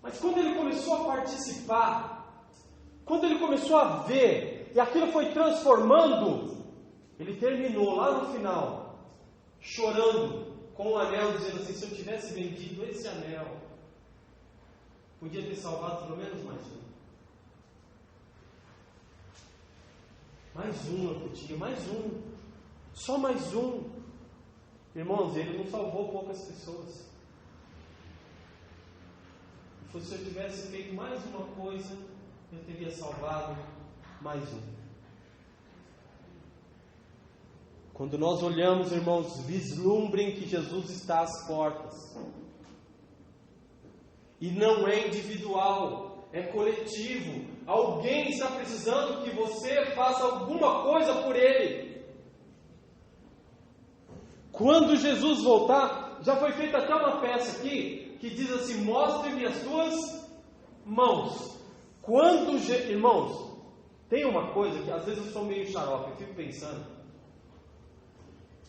Mas quando ele começou a participar, quando ele começou a ver, e aquilo foi transformando, ele terminou lá no final, chorando, com o anel, dizendo assim: se eu tivesse vendido esse anel, podia ter salvado pelo menos mais um. Mais um eu podia, mais um, só mais um. Irmãos, ele não salvou poucas pessoas. Se eu tivesse feito mais uma coisa, eu teria salvado mais um. Quando nós olhamos, irmãos, vislumbrem que Jesus está às portas. E não é individual, é coletivo. Alguém está precisando que você faça alguma coisa por ele. Quando Jesus voltar, já foi feita até uma peça aqui, que diz assim: mostre-me as suas mãos. Irmãos, tem uma coisa que às vezes eu sou meio xarope, eu fico pensando.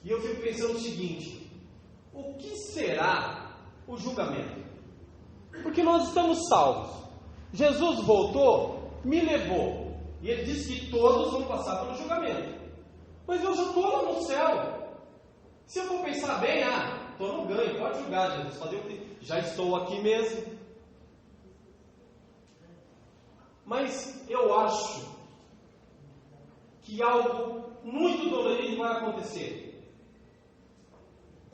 E eu fico pensando o seguinte: o que será o julgamento? Porque nós estamos salvos. Jesus voltou, me levou. E ele disse que todos vão passar pelo julgamento. Mas eu já estou lá no céu. Se eu for pensar bem, estou no ganho, pode julgar, Jesus, fazer o que já estou aqui mesmo. Mas eu acho que algo muito dolorido vai acontecer.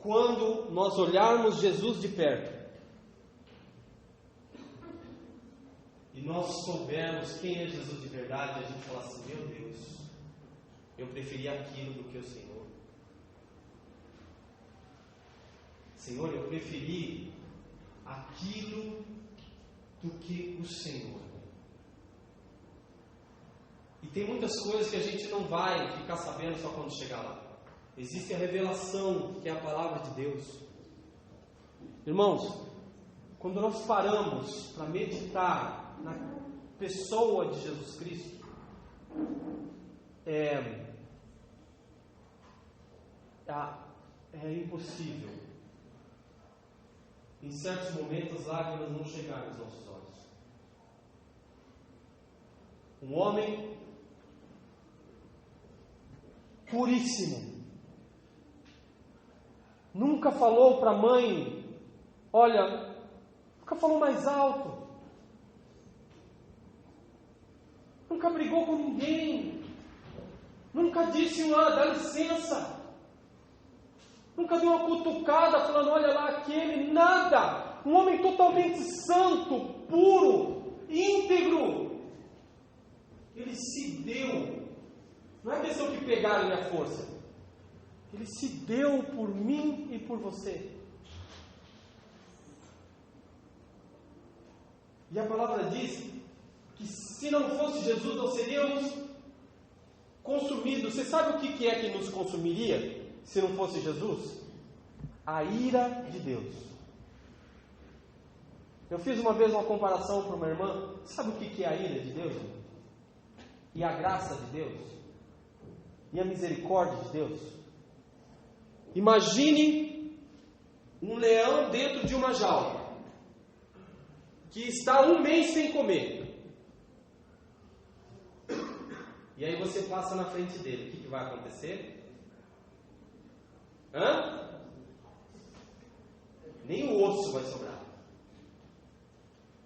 quando nós olharmos Jesus de perto e nós soubermos quem é Jesus de verdade, a gente fala assim: meu Deus, eu preferi aquilo do que o Senhor. Senhor, eu preferi aquilo do que o Senhor. E tem muitas coisas que a gente não vai ficar sabendo só quando chegar lá. Existe a revelação, que é a palavra de Deus. Irmãos, quando nós paramos para meditar na pessoa de Jesus Cristo, é impossível, em certos momentos, as lágrimas não chegarem aos nossos olhos. Um homem puríssimo, nunca falou para a mãe: olha, nunca falou mais alto, nunca brigou com ninguém, nunca disse dá licença, nunca deu uma cutucada falando: olha lá aquele, nada. Um homem totalmente santo, puro, íntegro. Ele se deu. Não é questão que pegaram-lhe a força. Ele se deu por mim e por você. E a palavra diz que se não fosse Jesus, nós seríamos consumidos. Você sabe o que é que nos consumiria se não fosse Jesus? A ira de Deus. Eu fiz uma vez uma comparação para uma irmã. Sabe o que é a ira de Deus? E a graça de Deus? E a misericórdia de Deus? Imagine um leão dentro de uma jaula, que está 1 mês sem comer. E aí você passa na frente dele. O que vai acontecer? Nem o osso vai sobrar.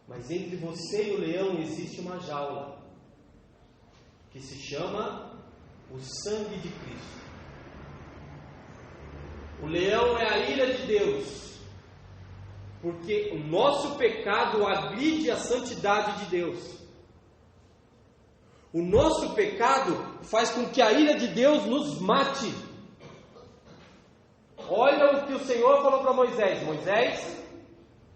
Mas entre você e o leão existe uma jaula, que se chama o sangue de Cristo. O leão é a ira de Deus, porque o nosso pecado agride a santidade de Deus. O nosso pecado faz com que a ira de Deus nos mate. Olha o que o Senhor falou para Moisés: Moisés,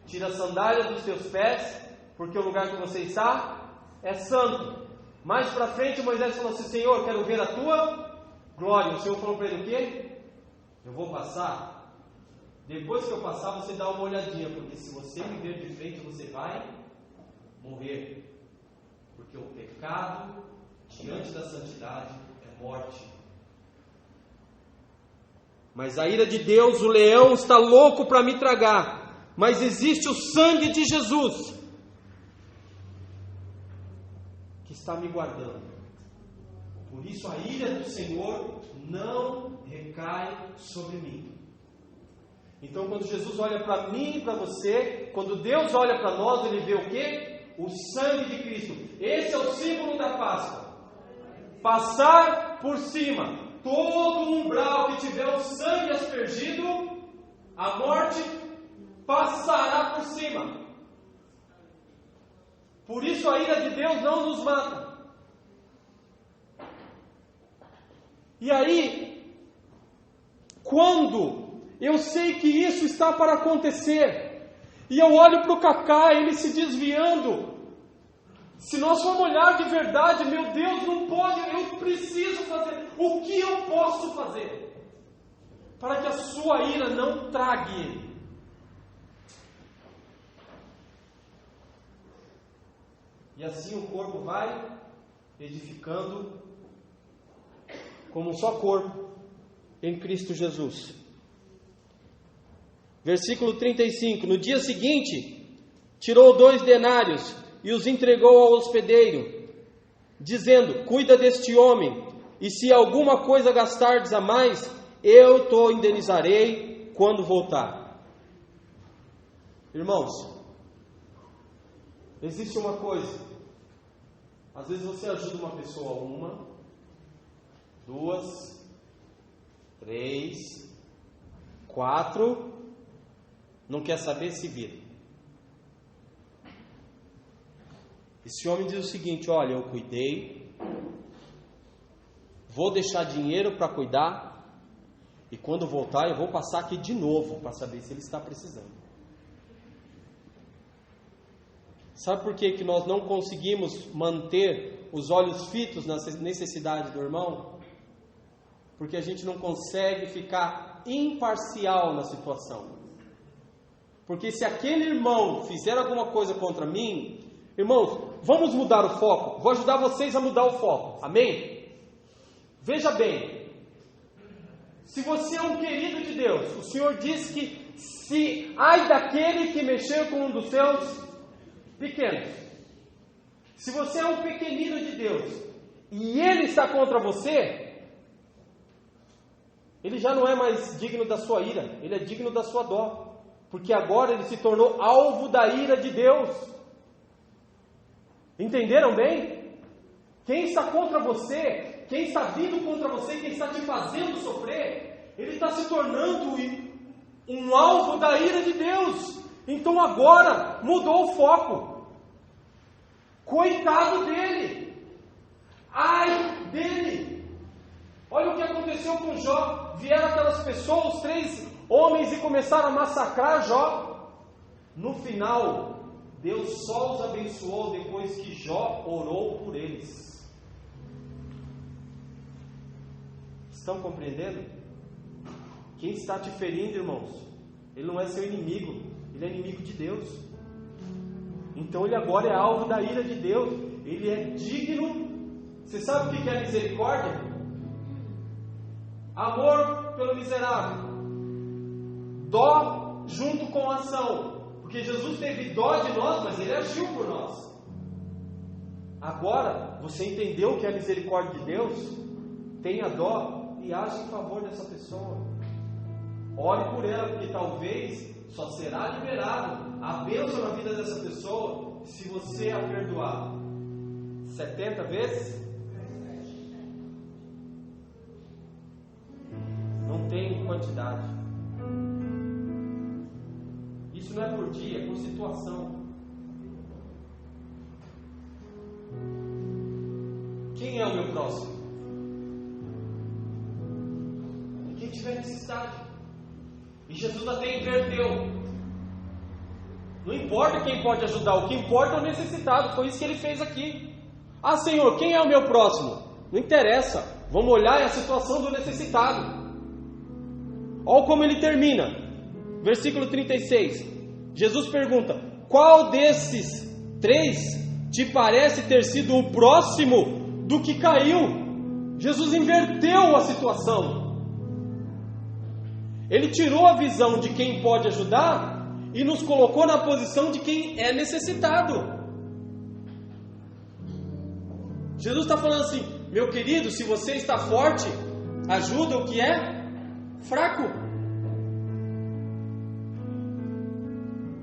tira a sandália dos teus pés, porque o lugar que você está é santo. Mais para frente Moisés falou assim: Senhor, quero ver a tua glória. O Senhor falou para ele o quê? Eu vou passar. Depois que eu passar, você dá uma olhadinha, porque se você me ver de frente, você vai morrer. Porque o pecado diante da santidade é morte. Mas a ira de Deus, o leão está louco para me tragar. Mas existe o sangue de Jesus, que está me guardando. Por isso a ira do Senhor não recai sobre mim. Então quando Jesus olha para mim e para você, quando Deus olha para nós, Ele vê o quê? O sangue de Cristo. Esse é o símbolo da Páscoa. Passar por cima. Todo umbral que tiver o sangue aspergido, a morte passará por cima. Por isso a ira de Deus não nos mata. E aí, quando eu sei que isso está para acontecer, e eu olho para o Cacá, ele se desviando, se nós formos olhar de verdade, meu Deus, não pode, eu preciso fazer. O que eu posso fazer para que a sua ira não trague ele? E assim o corpo vai edificando como um só corpo em Cristo Jesus. Versículo 35. No dia seguinte, tirou 2 denários e os entregou ao hospedeiro, dizendo: cuida deste homem, e se alguma coisa gastardes a mais, eu te indenizarei quando voltar. Irmãos, existe uma coisa. Às vezes você ajuda uma pessoa 1, 2, 3, 4, não quer saber, se vira. Esse homem diz o seguinte: olha, eu cuidei, vou deixar dinheiro para cuidar, e quando voltar eu vou passar aqui de novo para saber se ele está precisando. Sabe por que nós não conseguimos manter os olhos fitos na necessidade do irmão? Porque a gente não consegue ficar imparcial na situação. Porque se aquele irmão fizer alguma coisa contra mim, irmãos, vamos mudar o foco. Vou ajudar vocês a mudar o foco. Amém? Veja bem, se você é um querido de Deus, o Senhor diz que se ai daquele que mexer com um dos seus pequenos. Se você é um pequenino de Deus e ele está contra você, ele já não é mais digno da sua ira, ele é digno da sua dó, porque agora ele se tornou alvo da ira de Deus. Entenderam bem? Quem está contra você, quem está vindo contra você, quem está te fazendo sofrer, ele está se tornando um alvo da ira de Deus. Então agora mudou o foco. Coitado dele, ai dele. Olha o que aconteceu com Jó. Vieram aquelas pessoas, os 3 homens, e começaram a massacrar Jó. No final, Deus só os abençoou depois que Jó orou por eles. Estão compreendendo? Quem está te ferindo, irmãos, ele não é seu inimigo, ele é inimigo de Deus. Então ele agora é alvo da ira de Deus. Ele é digno. Você sabe o que é misericórdia? Amor pelo miserável, dó junto com ação, porque Jesus teve dó de nós, mas ele agiu por nós. Agora, você entendeu o que é a misericórdia de Deus? Tenha dó e age em favor dessa pessoa. Ore por ela, porque talvez só será liberado a bênção na vida dessa pessoa se você a perdoar 70 vezes. Não tem quantidade. Isso não é por dia, é por situação. Quem é o meu próximo? Quem tiver necessidade. E Jesus até inverteu. Não importa quem pode ajudar, o que importa é o necessitado. Foi isso que ele fez aqui. Ah, Senhor, quem é o meu próximo? Não interessa. Vamos olhar a situação do necessitado. Olha como ele termina. Versículo 36. Jesus pergunta: qual desses 3 te parece ter sido o próximo do que caiu? Jesus inverteu a situação. Ele tirou a visão de quem pode ajudar e nos colocou na posição de quem é necessitado. Jesus está falando assim: meu querido, se você está forte, ajuda o que é fraco.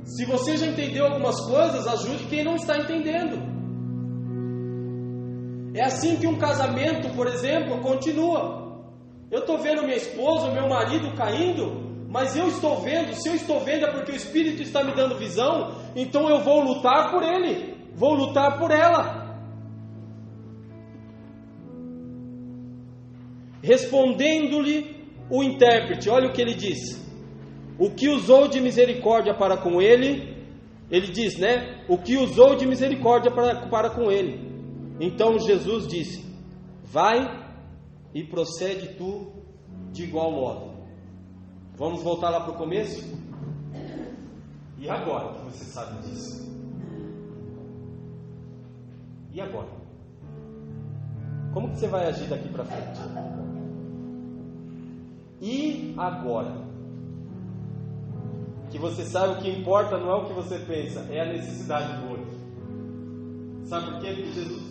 Se você já entendeu algumas coisas, ajude quem não está entendendo. É assim que um casamento, por exemplo, continua. Eu estou vendo minha esposa, meu marido caindo, mas eu estou vendo, se eu estou vendo é porque o Espírito está me dando visão, então eu vou lutar por ele, vou lutar por ela. Respondendo-lhe o intérprete, olha o que ele diz: o que usou de misericórdia para com ele, ele diz, né? O que usou de misericórdia para com ele. Então Jesus disse: vai e procede tu de igual modo. Vamos voltar lá para o começo? E agora que você sabe disso? E agora? Como que você vai agir daqui para frente? E agora? Que você sabe o que importa não é o que você pensa, é a necessidade do outro. Sabe por quê? Porque Jesus,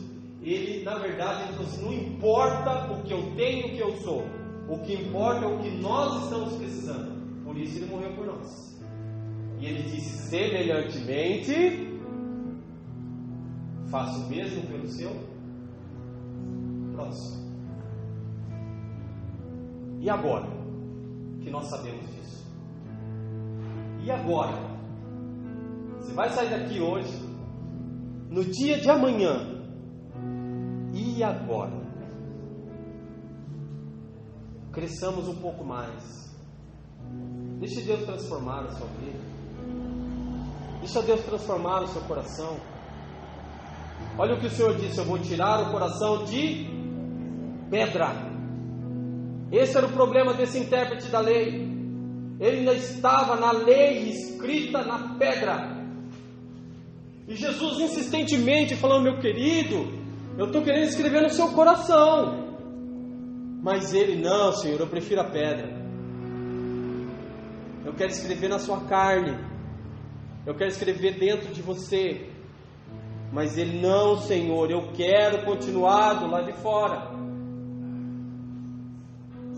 ele na verdade, ele falou assim: não importa o que eu tenho, o que eu sou, o que importa é o que nós estamos precisando. Por isso ele morreu por nós. E ele disse: semelhantemente, faça o mesmo pelo seu próximo. E agora que nós sabemos disso? E agora? Você vai sair daqui hoje, no dia de amanhã. E agora? Cresçamos um pouco mais. Deixe Deus transformar a sua vida. Deixa Deus transformar o seu coração. Olha o que o Senhor disse: eu vou tirar o coração de pedra. Esse era o problema desse intérprete da lei. Ele ainda estava na lei escrita na pedra. E Jesus insistentemente falando: meu querido, eu estou querendo escrever no seu coração. Mas ele: não, Senhor, eu prefiro a pedra. Eu quero escrever na sua carne. Eu quero escrever dentro de você. Mas ele: não, Senhor, eu quero continuar do lado de fora.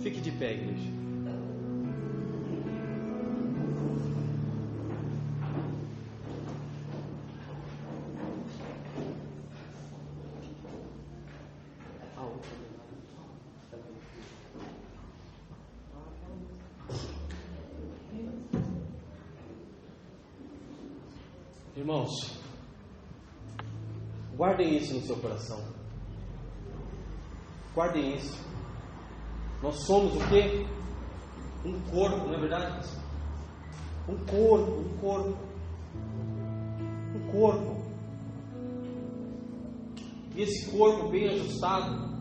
Fique de pé, igreja. Irmãos, guardem isso no seu coração. Guardem isso. Nós somos o quê? Um corpo, não é verdade? Um corpo. E esse corpo bem ajustado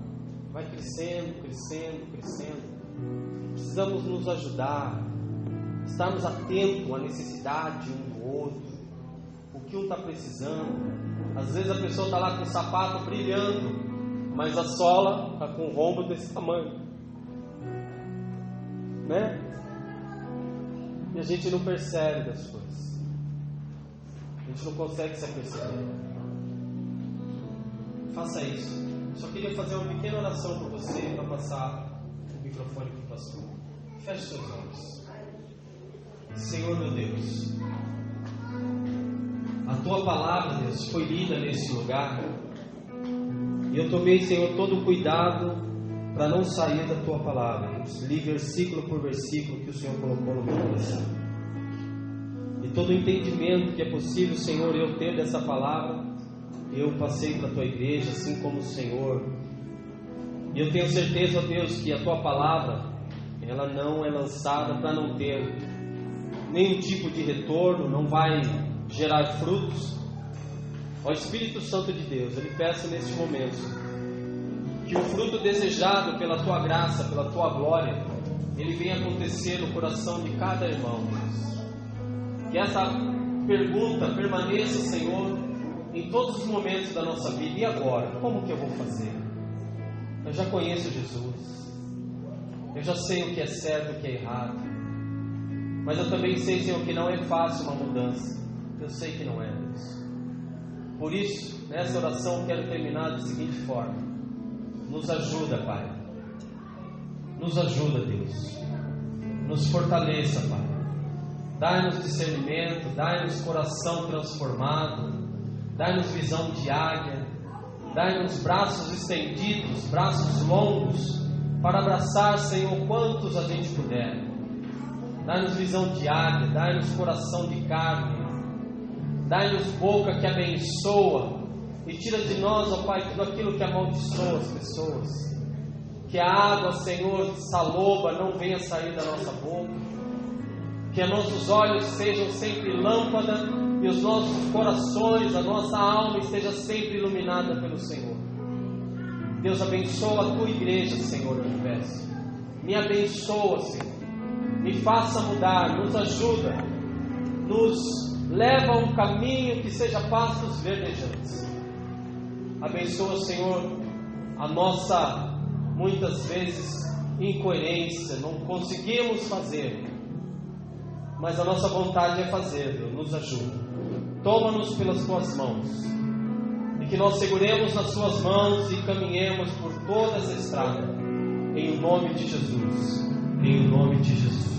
vai crescendo. Precisamos nos ajudar, estarmos atentos à necessidade um do outro, o que um está precisando. Às vezes a pessoa está lá com o sapato brilhando, mas a sola está com um rombo desse tamanho, né? E a gente não percebe das coisas, a gente não consegue se aperceber. Faça isso. Só queria fazer uma pequena oração por você, para passar o microfone para o pastor. Feche seus olhos. Senhor meu Deus, a Tua palavra, Deus, foi lida nesse lugar, e eu tomei, Senhor, todo o cuidado para não sair da Tua palavra, Deus. Li versículo por versículo que o Senhor colocou no meu coração, e todo o entendimento que é possível, Senhor, eu ter dessa palavra, eu passei para a Tua igreja, assim como o Senhor. E eu tenho certeza, ó Deus, que a Tua palavra, ela não é lançada para não ter nenhum tipo de retorno, não vai gerar frutos. Ó Espírito Santo de Deus, eu lhe peço neste momento que o fruto desejado pela Tua graça, pela Tua glória, ele venha acontecer no coração de cada irmão, Deus. Que essa pergunta permaneça, Senhor, em todos os momentos da nossa vida. E agora? Como que eu vou fazer? Eu já conheço Jesus, eu já sei o que é certo e o que é errado, mas eu também sei, Senhor, que não é fácil uma mudança. Eu sei que não é, Deus. Por isso, nessa oração eu quero terminar da seguinte forma: nos ajuda, Pai. Nos ajuda, Deus. Nos fortaleça, Pai. Dai-nos discernimento, dai-nos coração transformado, dai-nos visão de águia, dai-nos braços estendidos, braços longos, para abraçar, Senhor, quantos a gente puder. Dai-nos visão de águia, dai-nos coração de carne, dai-nos boca que abençoa, e tira de nós, ó Pai, tudo aquilo que amaldiçoa as pessoas. Que a água, Senhor, saloba não venha sair da nossa boca, que os nossos olhos sejam sempre lâmpada, e os nossos corações, a nossa alma esteja sempre iluminada pelo Senhor. Deus, abençoa a Tua igreja, Senhor, eu te peço. Me abençoa, Senhor. Me faça mudar, nos ajuda, nos leva a um caminho que seja pastos verdejantes. Abençoa, Senhor, a nossa, muitas vezes, incoerência. Não conseguimos fazer, mas a nossa vontade é fazer, Deus. Nos ajuda. Toma-nos pelas Tuas mãos, e que nós seguremos nas Tuas mãos e caminhemos por toda essa estrada, em nome de Jesus, em nome de Jesus.